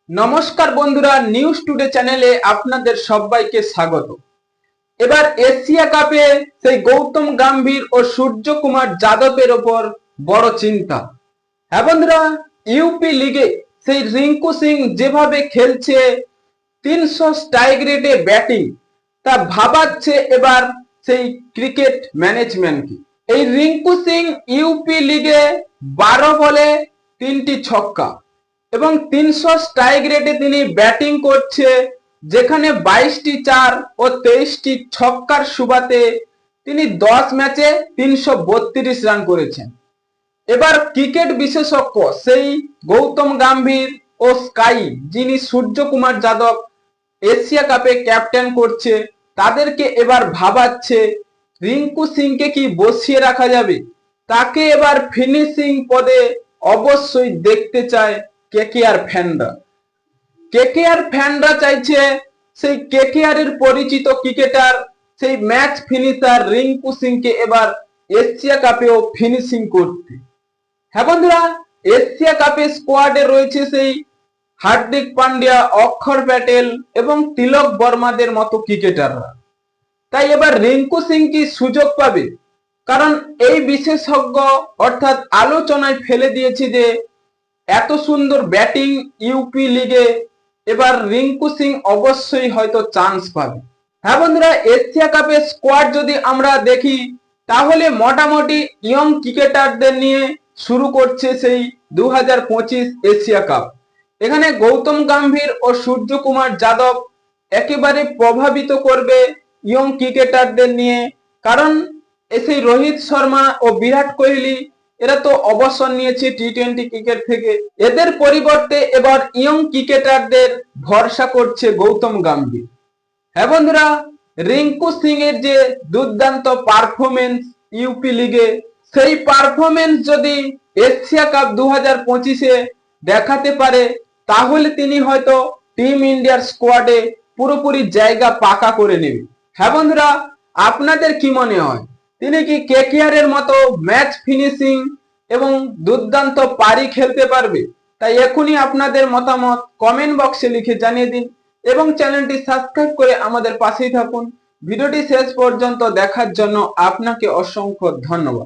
নমস্কার বন্ধুরা, news today চ্যানেলে আপনাদের সবাইকে স্বাগত। এবার এশিয়া কাপে সেই গৌতম গম্ভীর ও সূর্যকুমার যাদবের ওপর বড় চিন্তা। হ্যাঁ বন্ধুরা, ইউপি লিগে সেই রিঙ্কু সিং যেভাবে খেলছে 300 স্ট্রাইক রেটে ব্যাটিং, তা ভাবাচ্ছে এবার সেই ক্রিকেট ম্যানেজমেন্টকে। এই রিঙ্কু সিং ইউপি লিগে 12 বলে 3টি ছক্কা এবং 300 স্ট্রাইক রেটে তিনি ব্যাটিং করছে, যেখানে 22টি চার ও 23টি ছক্কার সুবাদে তিনি 10 ম্যাচে 332 রান করেছেন। এবার ক্রিকেট বিশেষজ্ঞ সেই গৌতম গম্ভীর ও স্কাই, যিনি সূর্যকুমার যাদব এশিয়া কাপে ক্যাপ্টেন করছে, তাদেরকে এবার ভাবাচ্ছে রিঙ্কু সিংকে কি বসিয়ে রাখা যাবে। তাকে এবার ফিনিশিং পদে অবশ্যই দেখতে চায় কেকেআর ফ্যানরা। কেকেআর ফ্যানরা চাইছে সেই কেকেআর এর পরিচিত ক্রিকেটার, সেই ম্যাচ ফিনিশার রিঙ্কু সিংকে এবার এশিয়া কাপেও ফিনিশিং করতে। হ্যাঁ বন্ধুরা, এশিয়া কাপে স্কোয়াডে রয়েছে সেই হার্দিক পান্ডিয়া, অক্ষর প্যাটেল এবং তিলক বর্মাদের মতো ক্রিকেটাররা। তাই এবার রিঙ্কু সিং কি সুযোগ পাবে? কারণ এই বিশেষজ্ঞ অর্থাৎ আলোচনায় ফেলে দিয়েছে যে এত সুন্দর ব্যাটিং ইউপি লিগে, এবার রিঙ্কু সিং অবশ্যই হয়তো চান্স পাবে। হ্যাঁ বন্ধুরা, এশিয়া কাপের স্কোয়াড যদি আমরা দেখি, তাহলে মোটামুটি ইয়ং ক্রিকেটারদের নিয়ে শুরু করছে সেই 2025 এশিয়া কাপ। এখানে গৌতম গম্ভীর ও সূর্যকুমার যাদব একেবারে প্রভাবিত করবে ইয়ং ক্রিকেটারদের নিয়ে। কারণ সেই রোহিত শর্মা ও বিরাট কোহলি এরা তো অবসর নিয়েছে টি-20 ক্রিকেট থেকে। এদের পরিবর্তে এবার ইয়ং ক্রিকেটারদের ভরসা করছে গৌতম গম্ভীর। হ্যাঁ বন্ধুরা, রিঙ্কু সিং এর যে দুর্দান্ত পারফরমেন্স ইউপি লিগে, সেই পারফরমেন্স যদি এশিয়া কাপ 2025-এ দেখাতে পারে, তাহলে তিনি হয়তো টিম ইন্ডিয়ার স্কোয়াডে পুরোপুরি জায়গা পাকা করে নেবে। হ্যাঁ বন্ধুরা, আপনাদের কি মনে হয়, তিনি কি কেকেআর এর মতো ম্যাচ ফিনিশিং এবং দুর্দান্ত পারি খেলতে পারবে? তাই এখনই আপনাদের মতামত কমেন্ট বক্সে লিখে জানিয়ে দিন এবং চ্যানেলটি সাবস্ক্রাইব করে আমাদের পাশেই থাকুন। ভিডিওটি শেষ পর্যন্ত দেখার জন্য আপনাকে অসংখ্য ধন্যবাদ।